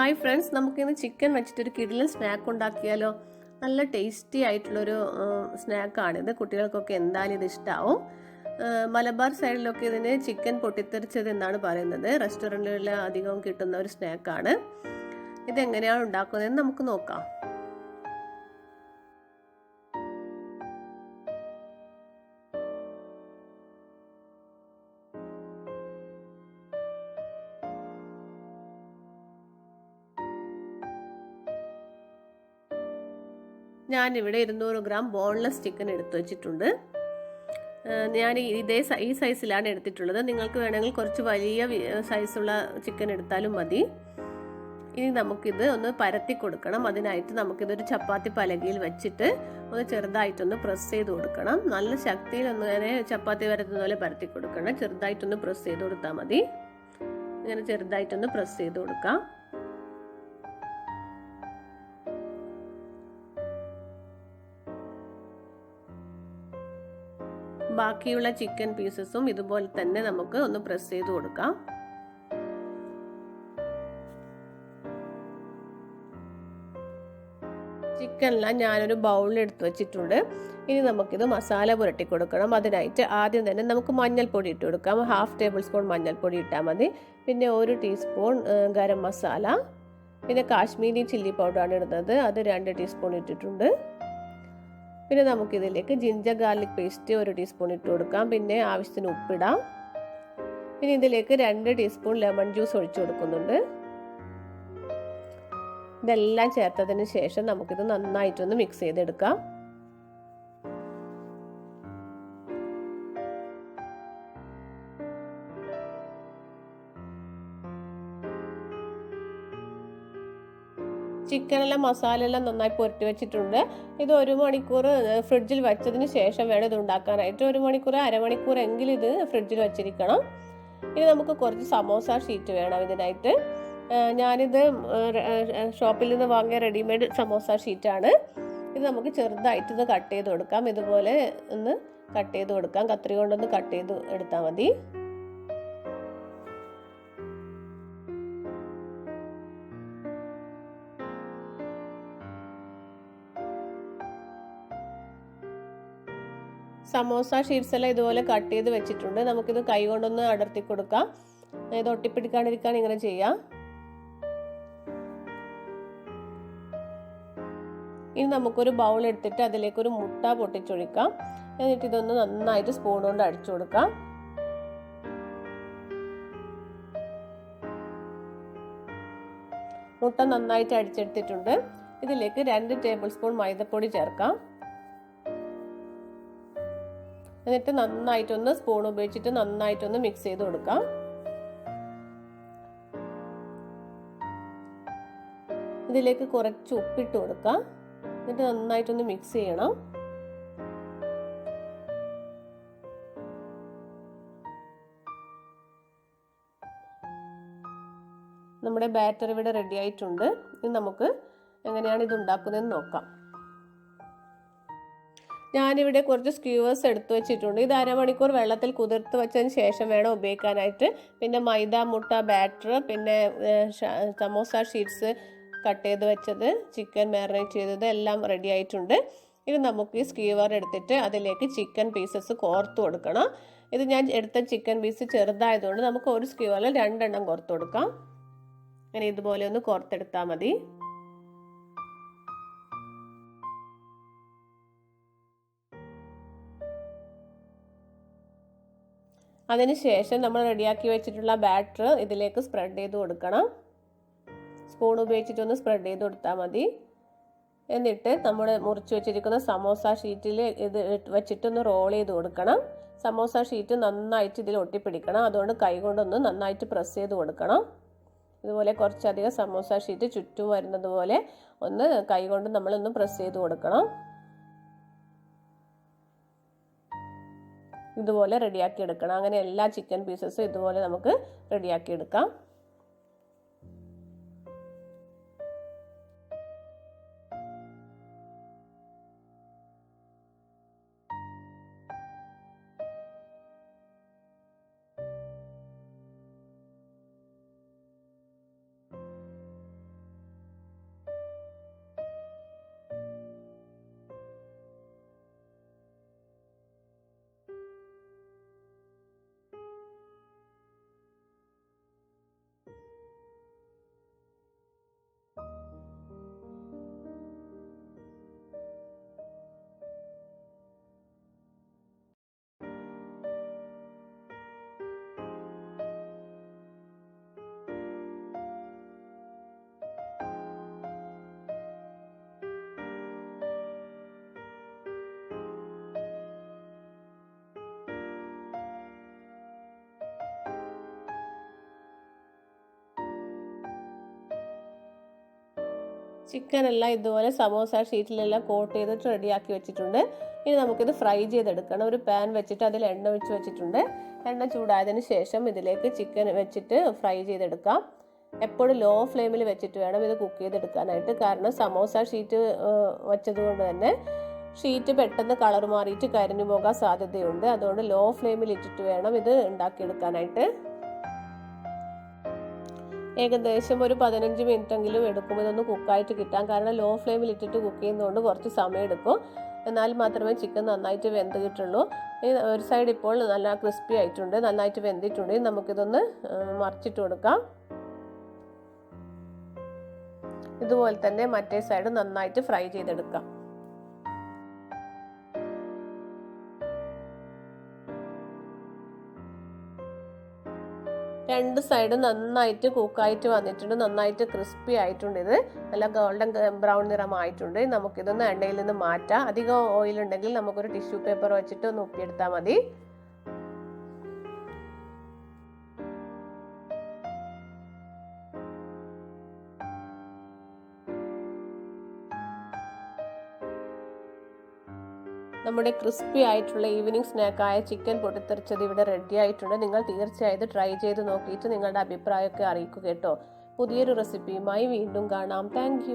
Hi friends, നമുക്കിന്ന് chicken വെച്ചിട്ടൊരു കിടിലൻ സ്നാക്ക് ഉണ്ടാക്കിയാലോ. നല്ല ടേസ്റ്റി ആയിട്ടുള്ളൊരു സ്നാക്കാണിത്. കുട്ടികൾക്കൊക്കെ എന്തായാലും ഇത് ഇഷ്ടമാവും. മലബാർ സൈഡിലൊക്കെ ഇതിന് ചിക്കൻ പൊട്ടിത്തെറിച്ചത് എന്നാണ് പറയുന്നത്. റെസ്റ്റോറൻറ്റുകളിൽ അധികവും കിട്ടുന്ന ഒരു സ്നാക്കാണ്. ഇതെങ്ങനെയാണ് ഉണ്ടാക്കുന്നതെന്ന് നമുക്ക് നോക്കാം. ഞാനിവിടെ 200 ഗ്രാം ബോൺലെസ് ചിക്കൻ എടുത്തു വെച്ചിട്ടുണ്ട്. ഞാൻ ഈ സൈസിലാണ് എടുത്തിട്ടുള്ളത്. നിങ്ങൾക്ക് വേണമെങ്കിൽ കുറച്ച് വലിയ സൈസുള്ള ചിക്കൻ എടുത്താലും മതി. ഇനി നമുക്കിത് ഒന്ന് പരത്തി കൊടുക്കണം. അതിനായിട്ട് നമുക്കിതൊരു ചപ്പാത്തി പലകയിൽ വെച്ചിട്ട് ഒന്ന് ചെറുതായിട്ടൊന്ന് പ്രസ് ചെയ്ത് കൊടുക്കണം. നല്ല ശക്തിയിൽ ഒന്ന് ഇങ്ങനെ ചപ്പാത്തി പരത്തുന്ന പോലെ പരത്തി കൊടുക്കണം. ചെറുതായിട്ടൊന്ന് പ്രസ് ചെയ്ത് കൊടുത്താൽ മതി. ഇങ്ങനെ ചെറുതായിട്ടൊന്ന് പ്രസ് ചെയ്ത് കൊടുക്കാം. ബാക്കിയുള്ള ചിക്കൻ പീസസും ഇതുപോലെ തന്നെ നമുക്ക് ഒന്ന് പ്രസ് ചെയ്ത് കൊടുക്കാം. ചിക്കനെല്ലാം ഞാനൊരു ബൗളിൽ എടുത്ത് വെച്ചിട്ടുണ്ട്. ഇനി നമുക്കിത് മസാല പുരട്ടി കൊടുക്കണം. അതിനായിട്ട് ആദ്യം തന്നെ നമുക്ക് മഞ്ഞൾപ്പൊടി ഇട്ട് കൊടുക്കാം. 1/2 ടേബിൾ സ്പൂൺ മഞ്ഞൾപ്പൊടി ഇട്ടാൽ മതി. പിന്നെ 1 ടീസ്പൂൺ ഗരം മസാല, പിന്നെ കാശ്മീരി ചില്ലി പൗഡറാണ് ഇടുന്നത്. അത് 2 ടീസ്പൂൺ ഇട്ടിട്ടുണ്ട്. പിന്നെ നമുക്കിതിലേക്ക് ജിഞ്ചർ ഗാർലിക് പേസ്റ്റ് 1 ടീസ്പൂൺ ഇട്ട് കൊടുക്കാം. പിന്നെ ആവശ്യത്തിന് ഉപ്പിടാം. പിന്നെ ഇതിലേക്ക് 2 ടീസ്പൂൺ ലെമൺ ജ്യൂസ് ഒഴിച്ചു കൊടുക്കുന്നുണ്ട്. ഇതെല്ലാം ചേർത്തതിന് ശേഷം നമുക്കിത് നന്നായിട്ടൊന്ന് മിക്സ് ചെയ്തെടുക്കാം. ചിക്കനെല്ലാം മസാലയെല്ലാം നന്നായി പുരട്ടി വെച്ചിട്ടുണ്ട്. ഇത് 1 മണിക്കൂർ ഫ്രിഡ്ജിൽ വെച്ചതിന് ശേഷം വേണം ഇത് ഉണ്ടാക്കാനായിട്ട്. 1 മണിക്കൂർ അരമണിക്കൂർ എങ്കിലും ഇത് ഫ്രിഡ്ജിൽ വെച്ചിരിക്കണം. ഇനി നമുക്ക് കുറച്ച് സമോസ ഷീറ്റ് വേണം ഇതിനായിട്ട്. ഞാനിത് ഷോപ്പിൽ നിന്ന് വാങ്ങിയ റെഡിമെയ്ഡ് സമോസ ഷീറ്റാണ്. ഇത് നമുക്ക് ചെറുതായിട്ട് ഇത് കട്ട് ചെയ്ത് കൊടുക്കാം. ഇതുപോലെ ഒന്ന് കട്ട് ചെയ്ത് കൊടുക്കാം. കത്രിക കൊണ്ടൊന്ന് കട്ട് ചെയ്ത് എടുത്താൽ മതി. സമോസ ഷീറ്റ്സ് എല്ലാം ഇതുപോലെ കട്ട് ചെയ്ത് വെച്ചിട്ടുണ്ട്. നമുക്കിത് കൈ കൊണ്ടൊന്ന് അടർത്തി കൊടുക്കാം. ഇത് ഒട്ടിപ്പിടിക്കാണ്ടിരിക്കാൻ ഇങ്ങനെ ചെയ്യാം. ഇനി നമുക്കൊരു ബൗൾ എടുത്തിട്ട് അതിലേക്കൊരു മുട്ട പൊട്ടിച്ചൊഴിക്കാം. എന്നിട്ട് ഇതൊന്ന് നന്നായിട്ട് സ്പൂൺ കൊണ്ട് അടിച്ചു കൊടുക്കാം. മുട്ട നന്നായിട്ട് അടിച്ചെടുത്തിട്ടുണ്ട്. ഇതിലേക്ക് 2 ടേബിൾ സ്പൂൺ മൈദപ്പൊടി ചേർക്കാം. എന്നിട്ട് നന്നായിട്ടൊന്ന് സ്പൂൺ ഉപയോഗിച്ചിട്ട് നന്നായിട്ടൊന്ന് മിക്സ് ചെയ്ത് കൊടുക്കാം. ഇതിലേക്ക് കുറച്ച് ഉപ്പിട്ട് കൊടുക്കാം. എന്നിട്ട് നന്നായിട്ടൊന്ന് മിക്സ് ചെയ്യണം. നമ്മുടെ ബാറ്റർ ഇവിടെ റെഡി ആയിട്ടുണ്ട്. ഇനി നമുക്ക് എങ്ങനെയാണ് ഇത് ഉണ്ടാക്കുന്നതെന്ന് നോക്കാം. ഞാനിവിടെ കുറച്ച് സ്ക്യൂവേഴ്സ് എടുത്തു വെച്ചിട്ടുണ്ട്. ഇത് അരമണിക്കൂർ വെള്ളത്തിൽ കുതിർത്ത് വെച്ചതിന് ശേഷം വേണം ഉപയോഗിക്കാനായിട്ട്. പിന്നെ മൈദ, മുട്ട, ബാറ്റർ, പിന്നെ സമോസ ഷീറ്റ്സ് കട്ട് ചെയ്ത് വെച്ചത്, ചിക്കൻ മാരിനേറ്റ് ചെയ്തത് എല്ലാം റെഡി ആയിട്ടുണ്ട്. ഇനി നമുക്ക് ഈ സ്ക്യൂവർ എടുത്തിട്ട് അതിലേക്ക് ചിക്കൻ പീസസ് കോർത്ത് കൊടുക്കണം. ഇത് ഞാൻ എടുത്ത ചിക്കൻ പീസ് ചെറുതായതുകൊണ്ട് നമുക്ക് ഒരു സ്ക്യൂവറിൽ 2 എണ്ണം കോർത്ത് കൊടുക്കാം. അങ്ങനെ ഇതുപോലെ ഒന്ന് കോർത്തെടുത്താൽ മതി. അതിനുശേഷം നമ്മൾ റെഡിയാക്കി വെച്ചിട്ടുള്ള ബാറ്റർ ഇതിലേക്ക് സ്പ്രെഡ് ചെയ്ത് കൊടുക്കണം. സ്പൂൺ ഉപയോഗിച്ചിട്ടൊന്ന് സ്പ്രെഡ് ചെയ്ത് കൊടുത്താൽ മതി. എന്നിട്ട് നമ്മൾ മുറിച്ച് വെച്ചിരിക്കുന്ന സമോസ ഷീറ്റിൽ ഇത് വെച്ചിട്ടൊന്ന് റോൾ ചെയ്ത് കൊടുക്കണം. സമോസ ഷീറ്റ് നന്നായിട്ട് ഇതിൽ ഒട്ടിപ്പിടിക്കണം. അതുകൊണ്ട് കൈ കൊണ്ടൊന്ന് നന്നായിട്ട് പ്രസ് ചെയ്ത് കൊടുക്കണം. ഇതുപോലെ കുറച്ചധികം സമോസ ഷീറ്റ് ചുറ്റും വരുന്നത് പോലെ ഒന്ന് കൈ കൊണ്ട് നമ്മളൊന്ന് പ്രസ് ചെയ്ത് കൊടുക്കണം. ഇതുപോലെ റെഡിയാക്കി എടുക്കണം. അങ്ങനെ എല്ലാ ചിക്കൻ പീസസും ഇതുപോലെ നമുക്ക് റെഡിയാക്കി എടുക്കാം. ചിക്കൻ എല്ലാം ഇതുപോലെ സമോസ ഷീറ്റിലെല്ലാം കോട്ട് ചെയ്തിട്ട് റെഡിയാക്കി വെച്ചിട്ടുണ്ട്. ഇനി നമുക്കിത് ഫ്രൈ ചെയ്തെടുക്കണം. ഒരു പാൻ വെച്ചിട്ട് അതിൽ എണ്ണ ഒഴിച്ച് വെച്ചിട്ടുണ്ട്. എണ്ണ ചൂടായതിന് ശേഷം ഇതിലേക്ക് ചിക്കൻ വെച്ചിട്ട് ഫ്രൈ ചെയ്തെടുക്കാം. എപ്പോഴും ലോ ഫ്ലെയിമിൽ വെച്ചിട്ട് വേണം ഇത് കുക്ക് ചെയ്തെടുക്കാനായിട്ട്. കാരണം സമോസ ഷീറ്റ് വെച്ചതുകൊണ്ട് തന്നെ ഷീറ്റ് പെട്ടെന്ന് കളർ മാറിയിട്ട് കരിഞ്ഞു പോകാൻ സാധ്യതയുണ്ട്. അതുകൊണ്ട് ലോ ഫ്ലെയിമിൽ ഇട്ടിട്ട് വേണം ഇത് ഉണ്ടാക്കിയെടുക്കാനായിട്ട്. ഏകദേശം ഒരു 15 മിനിറ്റെങ്കിലും എടുക്കും ഇതൊന്ന് കുക്കായിട്ട് കിട്ടാൻ. കാരണം ലോ ഫ്ലെയിമിൽ ഇട്ടിട്ട് കുക്ക് ചെയ്യുന്നതുകൊണ്ട് കുറച്ച് സമയം എടുക്കും. എന്നാൽ മാത്രമേ ചിക്കൻ നന്നായിട്ട് വെന്ത് കിട്ടുള്ളൂ. ഒരു സൈഡ് ഇപ്പോൾ നല്ല ക്രിസ്പി ആയിട്ടുണ്ട്, നന്നായിട്ട് വെന്തിട്ടുണ്ട്. നമുക്കിതൊന്ന് മറിച്ചിട്ട് കൊടുക്കാം. ഇതുപോലെ തന്നെ മറ്റേ സൈഡ് നന്നായിട്ട് ഫ്രൈ ചെയ്തെടുക്കാം. രണ്ട് സൈഡും നന്നായിട്ട് കുക്കായിട്ട് വന്നിട്ടുണ്ട്, നന്നായിട്ട് ക്രിസ്പി ആയിട്ടുണ്ട്. ഇത് നല്ല ഗോൾഡൻ ബ്രൗൺ നിറമായിട്ടുണ്ട്. നമുക്കിതൊന്ന് എണ്ണയിൽ നിന്ന് മാറ്റാം. അധികം ഓയിൽ ഉണ്ടെങ്കിൽ നമുക്കൊരു ടിഷ്യൂ പേപ്പർ വെച്ചിട്ട് ഒന്ന് ഉപ്പിയെടുത്താൽ മതി. നമ്മുടെ ക്രിസ്പി ആയിട്ടുള്ള ഈവനിങ് സ്നാക്കായ ചിക്കൻ പൊട്ടിത്തെറിച്ചത് ഇവിടെ റെഡി ആയിട്ടുണ്ട്. നിങ്ങൾ തീർച്ചയായും ട്രൈ ചെയ്ത് നോക്കിയിട്ട് നിങ്ങളുടെ അഭിപ്രായമൊക്കെ അറിയിക്കുക കേട്ടോ. പുതിയൊരു റെസിപ്പിയുമായി വീണ്ടും കാണാം. താങ്ക്